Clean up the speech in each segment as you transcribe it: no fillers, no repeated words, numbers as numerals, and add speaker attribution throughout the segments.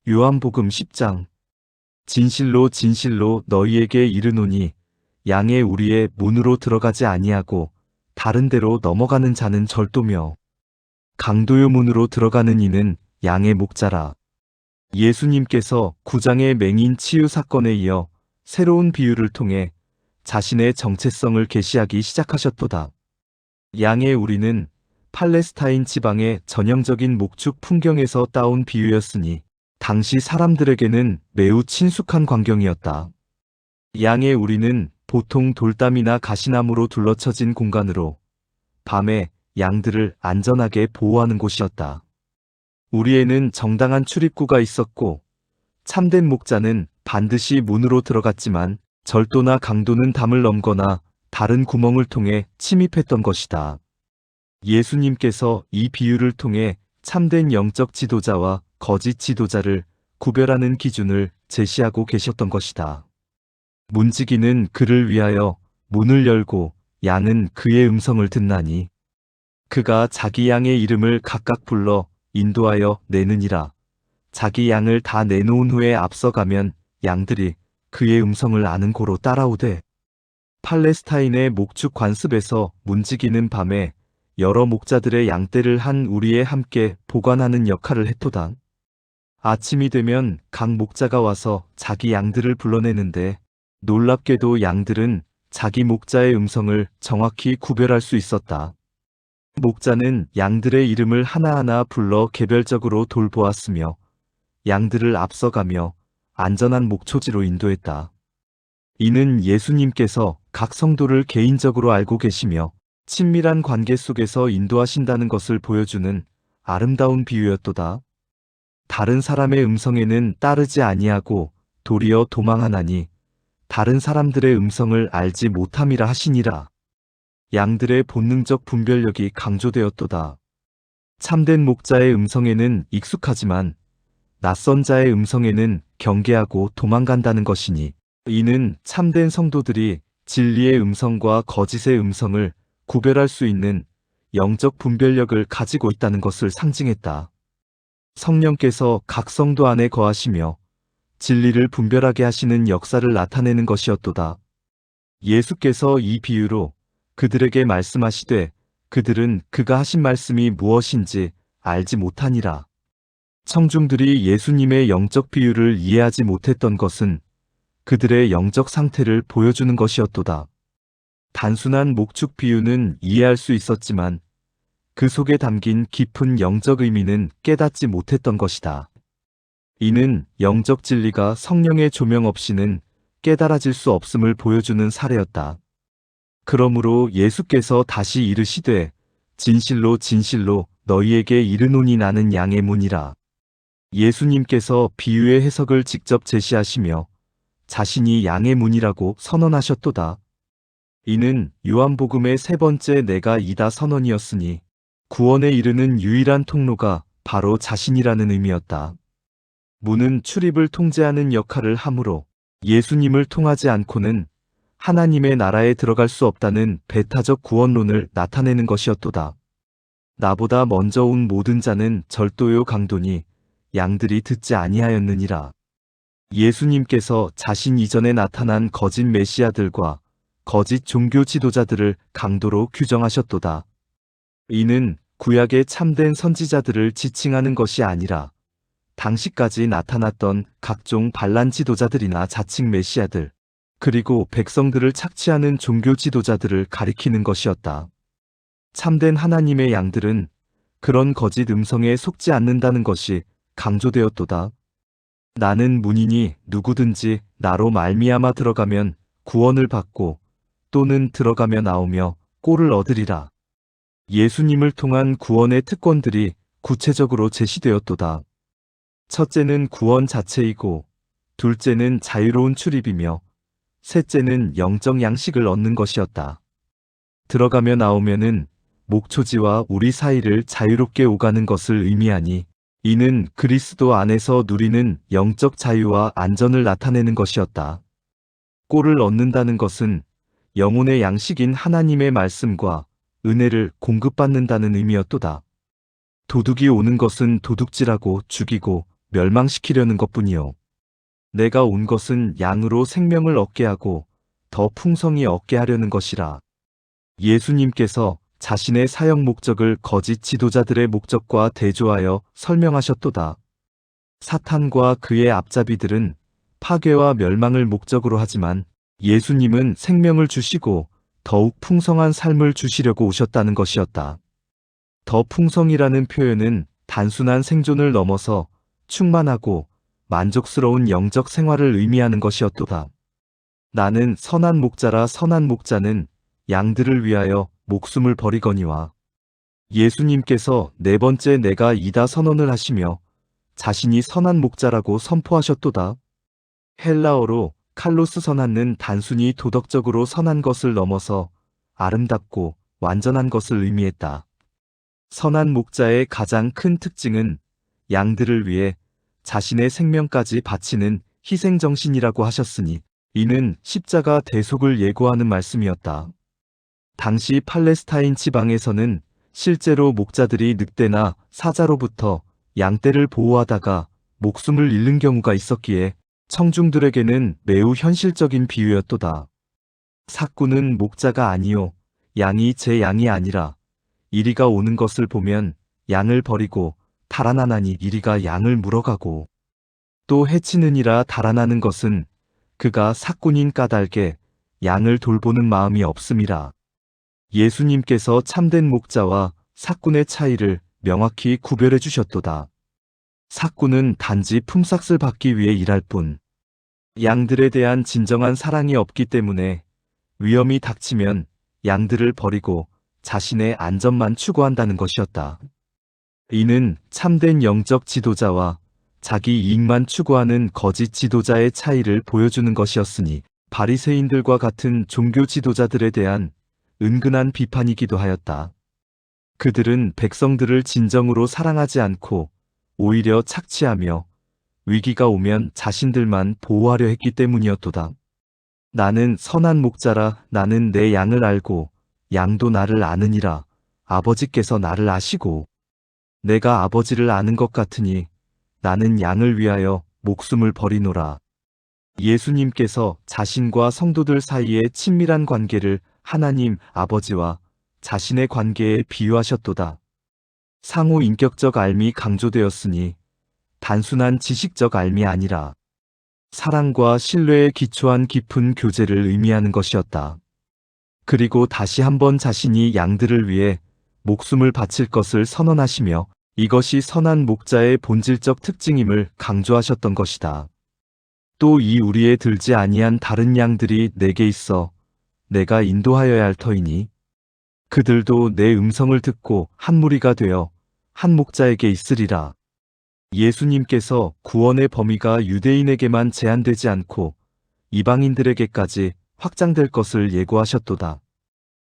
Speaker 1: 요한복음 10장. 진실로 진실로 너희에게 이르노니 양의 우리의 문으로 들어가지 아니하고 다른 데로 넘어가는 자는 절도며 강도요 문으로 들어가는 이는 양의 목자라. 예수님께서 9장의 맹인 치유 사건에 이어 새로운 비유를 통해 자신의 정체성을 계시하기 시작하셨도다. 양의 우리는 팔레스타인 지방의 전형적인 목축 풍경에서 따온 비유였으니 당시 사람들에게는 매우 친숙한 광경이었다. 양의 우리는 보통 돌담이나 가시나무로 둘러쳐진 공간으로 밤에 양들을 안전하게 보호하는 곳이었다. 우리에는 정당한 출입구가 있었고 참된 목자는 반드시 문으로 들어갔지만 절도나 강도는 담을 넘거나 다른 구멍을 통해 침입했던 것이다. 예수님께서 이 비유를 통해 참된 영적 지도자와 거짓 지도자를 구별하는 기준을 제시하고 계셨던 것이다. 문지기는 그를 위하여 문을 열고 양은 그의 음성을 듣나니 그가 자기 양의 이름을 각각 불러 인도하여 내느니라. 자기 양을 다 내놓은 후에 앞서가면 양들이 그의 음성을 아는 고로 따라오되 팔레스타인의 목축 관습에서 문지기는 밤에 여러 목자들의 양떼를 한 우리에 함께 보관하는 역할을 했도다. 아침이 되면 각 목자가 와서 자기 양들을 불러내는데 놀랍게도 양들은 자기 목자의 음성을 정확히 구별할 수 있었다. 목자는 양들의 이름을 하나하나 불러 개별적으로 돌보았으며 양들을 앞서가며 안전한 목초지로 인도했다. 이는 예수님께서 각 성도를 개인적으로 알고 계시며 친밀한 관계 속에서 인도하신다는 것을 보여주는 아름다운 비유였도다. 다른 사람의 음성에는 따르지 아니하고 도리어 도망하나니 다른 사람들의 음성을 알지 못함이라 하시니라. 양들의 본능적 분별력이 강조되었도다. 참된 목자의 음성에는 익숙하지만 낯선 자의 음성에는 경계하고 도망간다는 것이니 이는 참된 성도들이 진리의 음성과 거짓의 음성을 구별할 수 있는 영적 분별력을 가지고 있다는 것을 상징했다. 성령께서 각 성도 안에 거하시며 진리를 분별하게 하시는 역사를 나타내는 것이었도다. 예수께서 이 비유로 그들에게 말씀하시되 그들은 그가 하신 말씀이 무엇인지 알지 못하니라. 청중들이 예수님의 영적 비유를 이해하지 못했던 것은 그들의 영적 상태를 보여주는 것이었도다. 단순한 목축 비유는 이해할 수 있었지만 그 속에 담긴 깊은 영적 의미는 깨닫지 못했던 것이다. 이는 영적 진리가 성령의 조명 없이는 깨달아질 수 없음을 보여주는 사례였다. 그러므로 예수께서 다시 이르시되 진실로 진실로 너희에게 이르노니 나는 양의 문이라. 예수님께서 비유의 해석을 직접 제시하시며 자신이 양의 문이라고 선언하셨도다. 이는 요한복음의 세 번째 내가 이다 선언이었으니 구원에 이르는 유일한 통로가 바로 자신이라는 의미였다. 문은 출입을 통제하는 역할을 하므로 예수님을 통하지 않고는 하나님의 나라에 들어갈 수 없다는 배타적 구원론을 나타내는 것이었도다. 나보다 먼저 온 모든 자는 절도요 강도니 양들이 듣지 아니하였느니라. 예수님께서 자신 이전에 나타난 거짓 메시아들과 거짓 종교 지도자들을 강도로 규정하셨도다. 이는 구약의 참된 선지자들을 지칭하는 것이 아니라 당시까지 나타났던 각종 반란 지도자들이나 자칭 메시아들, 그리고 백성들을 착취하는 종교 지도자들을 가리키는 것이었다. 참된 하나님의 양들은 그런 거짓 음성에 속지 않는다는 것이 강조되었도다. 나는 문이니 누구든지 나로 말미암아 들어가면 구원을 받고 또는 들어가며 나오며 꼴을 얻으리라. 예수님을 통한 구원의 특권들이 구체적으로 제시되었도다. 첫째는 구원 자체이고 둘째는 자유로운 출입이며 셋째는 영적 양식을 얻는 것이었다. 들어가며 나오면은 목초지와 우리 사이를 자유롭게 오가는 것을 의미하니 이는 그리스도 안에서 누리는 영적 자유와 안전을 나타내는 것이었다. 꼴을 얻는다는 것은 영혼의 양식인 하나님의 말씀과 은혜를 공급받는다는 의미였도다. 도둑이 오는 것은 도둑질하고 죽이고 멸망시키려는 것뿐이요. 내가 온 것은 양으로 생명을 얻게 하고 더 풍성히 얻게 하려는 것이라. 예수님께서 자신의 사역 목적을 거짓 지도자들의 목적과 대조하여 설명하셨도다. 사탄과 그의 앞잡이들은 파괴와 멸망을 목적으로 하지만 예수님은 생명을 주시고 더욱 풍성한 삶을 주시려고 오셨다는 것이었다. 더 풍성이라는 표현은 단순한 생존을 넘어서 충만하고 만족스러운 영적 생활을 의미하는 것이었도다. 나는 선한 목자라. 선한 목자는 양들을 위하여 목숨을 버리거니와. 예수님께서 네 번째 내가 이다 선언을 하시며 자신이 선한 목자라고 선포하셨도다. 헬라어로 칼로스 선한은 단순히 도덕적으로 선한 것을 넘어서 아름답고 완전한 것을 의미했다. 선한 목자의 가장 큰 특징은 양들을 위해 자신의 생명까지 바치는 희생정신이라고 하셨으니 이는 십자가 대속을 예고하는 말씀이었다. 당시 팔레스타인 지방에서는 실제로 목자들이 늑대나 사자로부터 양떼를 보호하다가 목숨을 잃는 경우가 있었기에 청중들에게는 매우 현실적인 비유였도다. 삭구는 목자가 아니요 양이 제 양이 아니라 이리가 오는 것을 보면 양을 버리고 달아나나니 이리가 양을 물어가고 또 해치느니라. 달아나는 것은 그가 삭군인 까닭에 양을 돌보는 마음이 없음이라. 예수님께서 참된 목자와 삭군의 차이를 명확히 구별해 주셨도다. 삭군은 단지 품삯을 받기 위해 일할 뿐 양들에 대한 진정한 사랑이 없기 때문에 위험이 닥치면 양들을 버리고 자신의 안전만 추구한다는 것이었다. 이는 참된 영적 지도자와 자기 이익만 추구하는 거짓 지도자의 차이를 보여주는 것이었으니 바리새인들과 같은 종교 지도자들에 대한 은근한 비판이기도 하였다. 그들은 백성들을 진정으로 사랑하지 않고 오히려 착취하며 위기가 오면 자신들만 보호하려 했기 때문이었도다. 나는 선한 목자라. 나는 내 양을 알고 양도 나를 아느니라. 아버지께서 나를 아시고 내가 아버지를 아는 것 같으니 나는 양을 위하여 목숨을 버리노라. 예수님께서 자신과 성도들 사이의 친밀한 관계를 하나님 아버지와 자신의 관계에 비유하셨도다. 상호 인격적 알미 강조되었으니 단순한 지식적 알미 아니라 사랑과 신뢰에 기초한 깊은 교제를 의미하는 것이었다. 그리고 다시 한번 자신이 양들을 위해 목숨을 바칠 것을 선언하시며 이것이 선한 목자의 본질적 특징임을 강조하셨던 것이다. 또 이 우리에 들지 아니한 다른 양들이 내게 있어 내가 인도하여야 할 터이니 그들도 내 음성을 듣고 한 무리가 되어 한 목자에게 있으리라. 예수님께서 구원의 범위가 유대인에게만 제한되지 않고 이방인들에게까지 확장될 것을 예고하셨도다.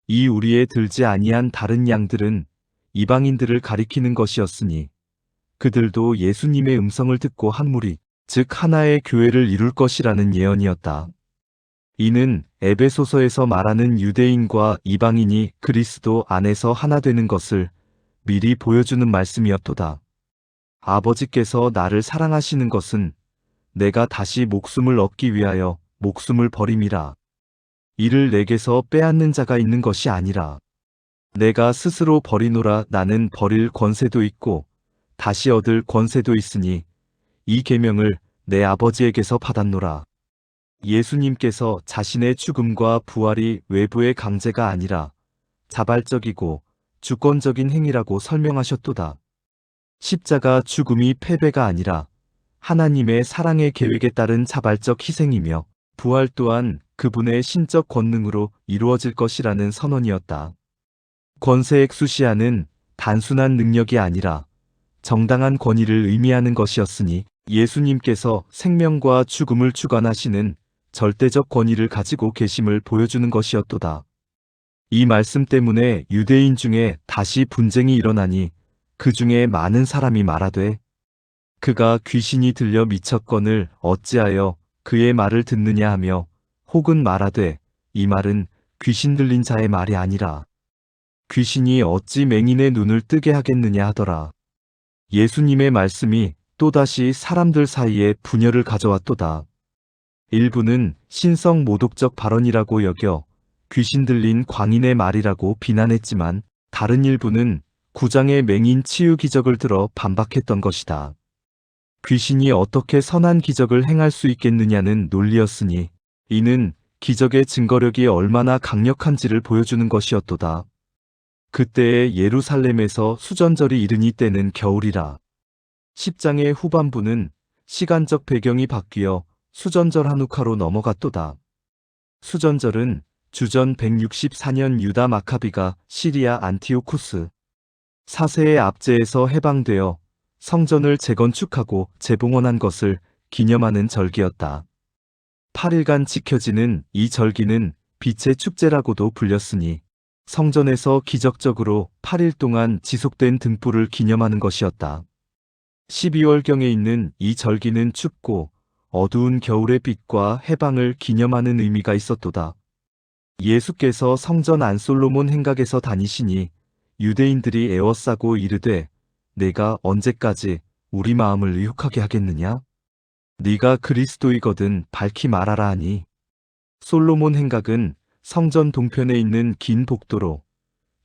Speaker 1: 이 우리에 들지 아니한 다른 양들은 이방인들을 가리키는 것이었으니 그들도 예수님의 음성을 듣고 한 무리, 즉 하나의 교회를 이룰 것이라는 예언이었다. 이는 에베소서에서 말하는 유대인과 이방인이 그리스도 안에서 하나 되는 것을 미리 보여주는 말씀이었도다. 아버지께서 나를 사랑하시는 것은 내가 다시 목숨을 얻기 위하여 목숨을 버림이라. 이를 내게서 빼앗는 자가 있는 것이 아니라 내가 스스로 버리노라. 나는 버릴 권세도 있고 다시 얻을 권세도 있으니 이 계명을 내 아버지에게서 받았노라. 예수님께서 자신의 죽음과 부활이 외부의 강제가 아니라 자발적이고 주권적인 행위라고 설명하셨도다. 십자가 죽음이 패배가 아니라 하나님의 사랑의 계획에 따른 자발적 희생이며 부활 또한 그분의 신적 권능으로 이루어질 것이라는 선언이었다. 권세의 엑수시아는 단순한 능력이 아니라 정당한 권위를 의미하는 것이었으니 예수님께서 생명과 죽음을 주관하시는 절대적 권위를 가지고 계심을 보여주는 것이었도다. 이 말씀 때문에 유대인 중에 다시 분쟁이 일어나니 그 중에 많은 사람이 말하되 그가 귀신이 들려 미쳤거늘 어찌하여 그의 말을 듣느냐 하며 혹은 말하되 이 말은 귀신 들린 자의 말이 아니라 귀신이 어찌 맹인의 눈을 뜨게 하겠느냐 하더라. 예수님의 말씀이 또다시 사람들 사이에 분열을 가져왔도다. 일부는 신성 모독적 발언이라고 여겨 귀신 들린 광인의 말이라고 비난했지만 다른 일부는 구장의 맹인 치유 기적을 들어 반박했던 것이다. 귀신이 어떻게 선한 기적을 행할 수 있겠느냐는 논리였으니 이는 기적의 증거력이 얼마나 강력한지를 보여주는 것이었도다. 그때의 예루살렘에서 수전절이 이르니 때는 겨울이라. 10장의 후반부는 시간적 배경이 바뀌어 수전절 한우카로 넘어갔도다. 수전절은 주전 164년 유다 마카비가 시리아 안티오쿠스 4세의 압제에서 해방되어 성전을 재건축하고 재봉헌한 것을 기념하는 절기였다. 8일간 지켜지는 이 절기는 빛의 축제라고도 불렸으니 성전에서 기적적으로 8일 동안 지속된 등불을 기념하는 것이었다. 12월경에 있는 이 절기는 춥고 어두운 겨울의 빛과 해방을 기념하는 의미가 있었도다. 예수께서 성전 안 솔로몬 행각에서 다니시니 유대인들이 애워싸고 이르되 내가 언제까지 우리 마음을 의혹하게 하겠느냐? 네가 그리스도이거든 밝히 말하라 하니 솔로몬 행각은 성전 동편에 있는 긴 복도로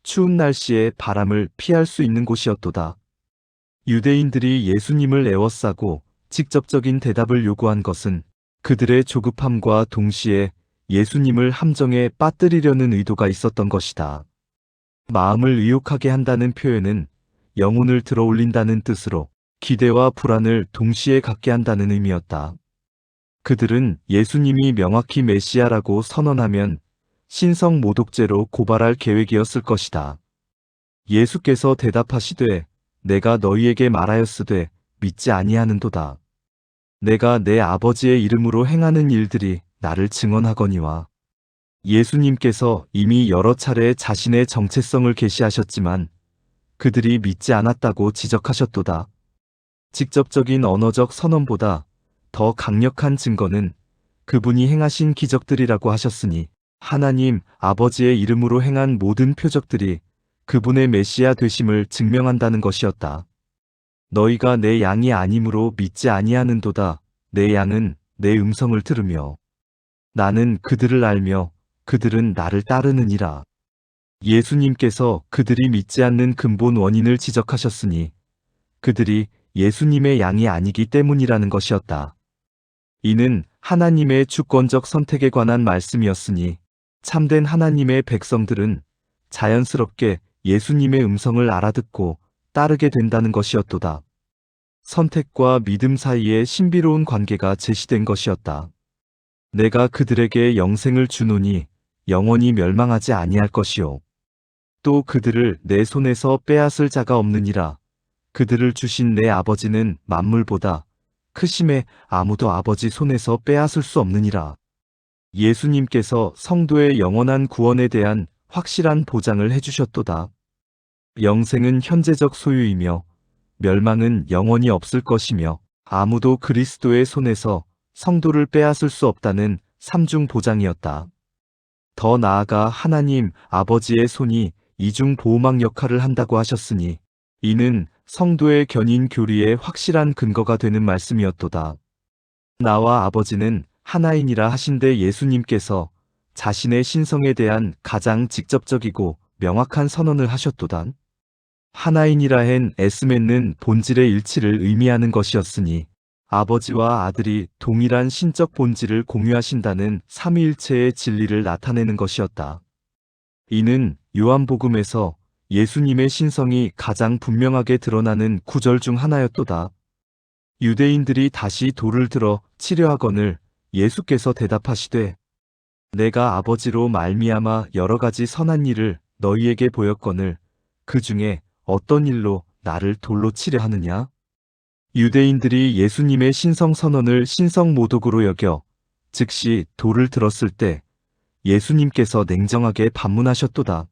Speaker 1: 추운 날씨에 바람을 피할 수 있는 곳이었도다. 유대인들이 예수님을 애워싸고 직접적인 대답을 요구한 것은 그들의 조급함과 동시에 예수님을 함정에 빠뜨리려는 의도가 있었던 것이다. 마음을 의혹하게 한다는 표현은 영혼을 들어올린다는 뜻으로 기대와 불안을 동시에 갖게 한다는 의미였다. 그들은 예수님이 명확히 메시아라고 선언하면 신성 모독죄로 고발할 계획이었을 것이다. 예수께서 대답하시되 내가 너희에게 말하였으되 믿지 아니하는도다. 내가 내 아버지의 이름으로 행하는 일들이 나를 증언하거니와. 예수님께서 이미 여러 차례 자신의 정체성을 계시하셨지만 그들이 믿지 않았다고 지적하셨도다. 직접적인 언어적 선언보다 더 강력한 증거는 그분이 행하신 기적들이라고 하셨으니 하나님 아버지의 이름으로 행한 모든 표적들이 그분의 메시아 되심을 증명한다는 것이었다. 너희가 내 양이 아니므로 믿지 아니하는도다. 내 양은 내 음성을 들으며 나는 그들을 알며 그들은 나를 따르느니라. 예수님께서 그들이 믿지 않는 근본 원인을 지적하셨으니 그들이 예수님의 양이 아니기 때문이라는 것이었다. 이는 하나님의 주권적 선택에 관한 말씀이었으니 참된 하나님의 백성들은 자연스럽게 예수님의 음성을 알아듣고 따르게 된다는 것이었도다. 선택과 믿음 사이에 신비로운 관계가 제시된 것이었다. 내가 그들에게 영생을 주노니 영원히 멸망하지 아니할 것이요. 또 그들을 내 손에서 빼앗을 자가 없느니라. 그들을 주신 내 아버지는 만물보다 크심에 아무도 아버지 손에서 빼앗을 수 없느니라. 예수님께서 성도의 영원한 구원에 대한 확실한 보장을 해주셨도다. 영생은 현재적 소유이며 멸망은 영원히 없을 것이며 아무도 그리스도의 손에서 성도를 빼앗을 수 없다는 삼중 보장이었다. 더 나아가 하나님 아버지의 손이 이중 보호막 역할을 한다고 하셨으니 이는 성도의 견인 교리의 확실한 근거가 되는 말씀이었도다. 나와 아버지는 하나이니라 하신데 예수님께서 자신의 신성에 대한 가장 직접적이고 명확한 선언을 하셨도다. 하나이니라 한 에스멘는 본질의 일치를 의미하는 것이었으니 아버지와 아들이 동일한 신적 본질을 공유하신다는 삼위일체의 진리를 나타내는 것이었다. 이는 요한복음에서 예수님의 신성이 가장 분명하게 드러나는 구절 중 하나였도다. 유대인들이 다시 돌을 들어 치려 하거늘 예수께서 대답하시되 내가 아버지로 말미암아 여러 가지 선한 일을 너희에게 보였거늘 그 중에 어떤 일로 나를 돌로 치려 하느냐? 유대인들이 예수님의 신성 선언을 신성 모독으로 여겨 즉시 돌을 들었을 때 예수님께서 냉정하게 반문하셨도다.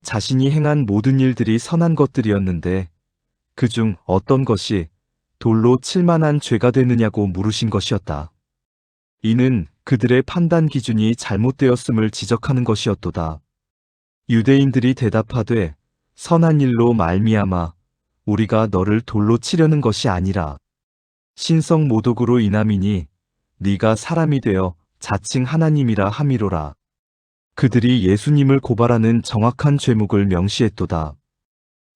Speaker 1: 자신이 행한 모든 일들이 선한 것들이었는데 그중 어떤 것이 돌로 칠 만한 죄가 되느냐고 물으신 것이었다. 이는 그들의 판단 기준이 잘못되었음을 지적하는 것이었도다. 유대인들이 대답하되 선한 일로 말미암아 우리가 너를 돌로 치려는 것이 아니라 신성 모독으로 인함이니 네가 사람이 되어 자칭 하나님이라 함이로라. 그들이 예수님을 고발하는 정확한 죄목을 명시했도다.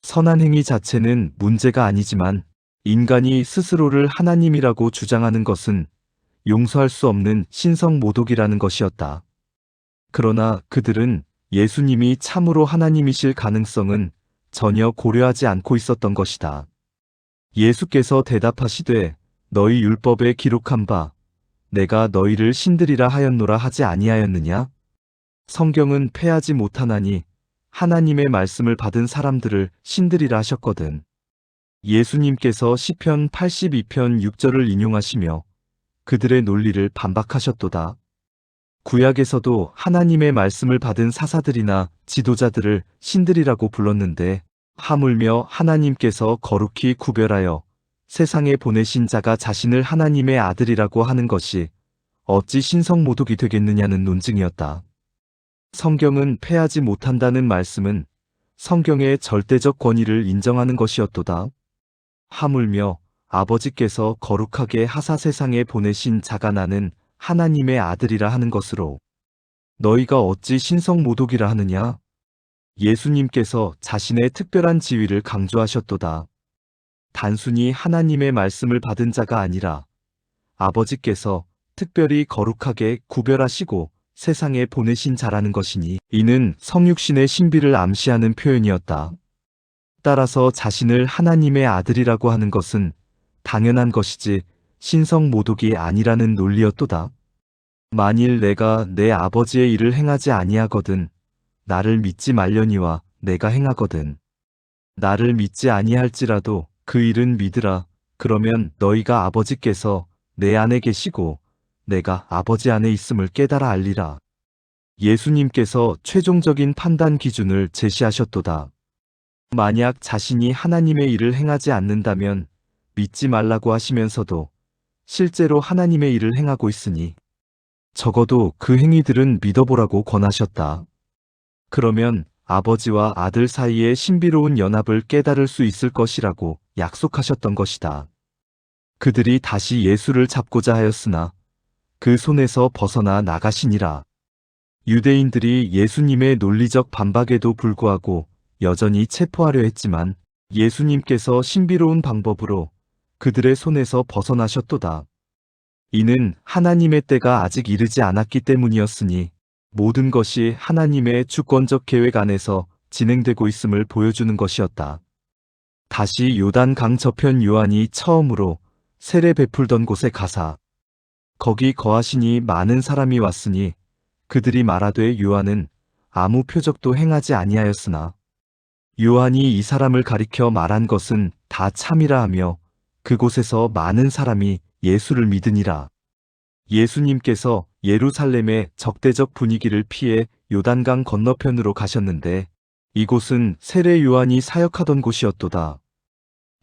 Speaker 1: 선한 행위 자체는 문제가 아니지만 인간이 스스로를 하나님이라고 주장하는 것은 용서할 수 없는 신성 모독이라는 것이었다. 그러나 그들은 예수님이 참으로 하나님이실 가능성은 전혀 고려하지 않고 있었던 것이다. 예수께서 대답하시되 너희 율법에 기록한 바 내가 너희를 신들이라 하였노라 하지 아니하였느냐? 성경은 패하지 못하나니 하나님의 말씀을 받은 사람들을 신들이라 하셨거든. 예수님께서 시편 82편 6절을 인용하시며 그들의 논리를 반박하셨도다. 구약에서도 하나님의 말씀을 받은 사사들이나 지도자들을 신들이라고 불렀는데 하물며 하나님께서 거룩히 구별하여 세상에 보내신 자가 자신을 하나님의 아들이라고 하는 것이 어찌 신성모독이 되겠느냐는 논증이었다. 성경은 패하지 못한다는 말씀은 성경의 절대적 권위를 인정하는 것이었도다. 하물며 아버지께서 거룩하게 하사 세상에 보내신 자가 나는 하나님의 아들이라 하는 것으로 너희가 어찌 신성모독이라 하느냐? 예수님께서 자신의 특별한 지위를 강조하셨도다. 단순히 하나님의 말씀을 받은 자가 아니라 아버지께서 특별히 거룩하게 구별하시고 세상에 보내신 자라는 것이니 이는 성육신의 신비를 암시하는 표현이었다. 따라서 자신을 하나님의 아들이라고 하는 것은 당연한 것이지 신성모독이 아니라는 논리였도다. 만일 내가 내 아버지의 일을 행하지 아니하거든 나를 믿지 말려니와 내가 행하거든 나를 믿지 아니할지라도 그 일은 믿으라. 그러면 너희가 아버지께서 내 안에 계시고 내가 아버지 안에 있음을 깨달아 알리라. 예수님께서 최종적인 판단 기준을 제시하셨도다. 만약 자신이 하나님의 일을 행하지 않는다면 믿지 말라고 하시면서도 실제로 하나님의 일을 행하고 있으니 적어도 그 행위들은 믿어보라고 권하셨다. 그러면 아버지와 아들 사이의 신비로운 연합을 깨달을 수 있을 것이라고 약속하셨던 것이다. 그들이 다시 예수를 잡고자 하였으나 그 손에서 벗어나 나가시니라. 유대인들이 예수님의 논리적 반박에도 불구하고 여전히 체포하려 했지만 예수님께서 신비로운 방법으로 그들의 손에서 벗어나셨도다. 이는 하나님의 때가 아직 이르지 않았기 때문이었으니 모든 것이 하나님의 주권적 계획 안에서 진행되고 있음을 보여주는 것이었다. 다시 요단강 저편 요한이 처음으로 세례 베풀던 곳에 가사 거기 거하시니 많은 사람이 왔으니 그들이 말하되 요한은 아무 표적도 행하지 아니하였으나 요한이 이 사람을 가리켜 말한 것은 다 참이라 하며 그곳에서 많은 사람이 예수를 믿으니라. 예수님께서 예루살렘의 적대적 분위기를 피해 요단강 건너편으로 가셨는데 이곳은 세례 요한이 사역하던 곳이었도다.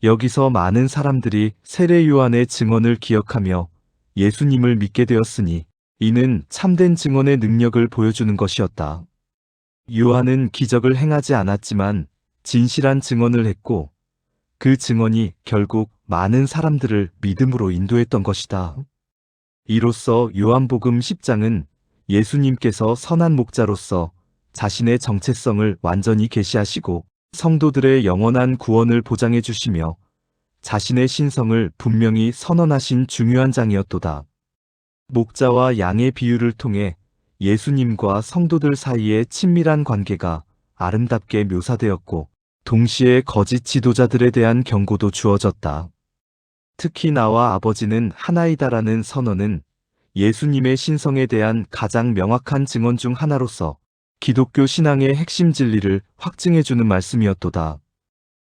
Speaker 1: 여기서 많은 사람들이 세례 요한의 증언을 기억하며 예수님을 믿게 되었으니 이는 참된 증언의 능력을 보여주는 것이었다. 요한은 기적을 행하지 않았지만 진실한 증언을 했고 그 증언이 결국 많은 사람들을 믿음으로 인도했던 것이다. 이로써 요한복음 10장은 예수님께서 선한 목자로서 자신의 정체성을 완전히 계시하시고 성도들의 영원한 구원을 보장해 주시며 자신의 신성을 분명히 선언하신 중요한 장이었도다. 목자와 양의 비유를 통해 예수님과 성도들 사이의 친밀한 관계가 아름답게 묘사되었고 동시에 거짓 지도자들에 대한 경고도 주어졌다. 특히 나와 아버지는 하나이다라는 선언은 예수님의 신성에 대한 가장 명확한 증언 중 하나로서 기독교 신앙의 핵심 진리를 확증해주는 말씀이었도다.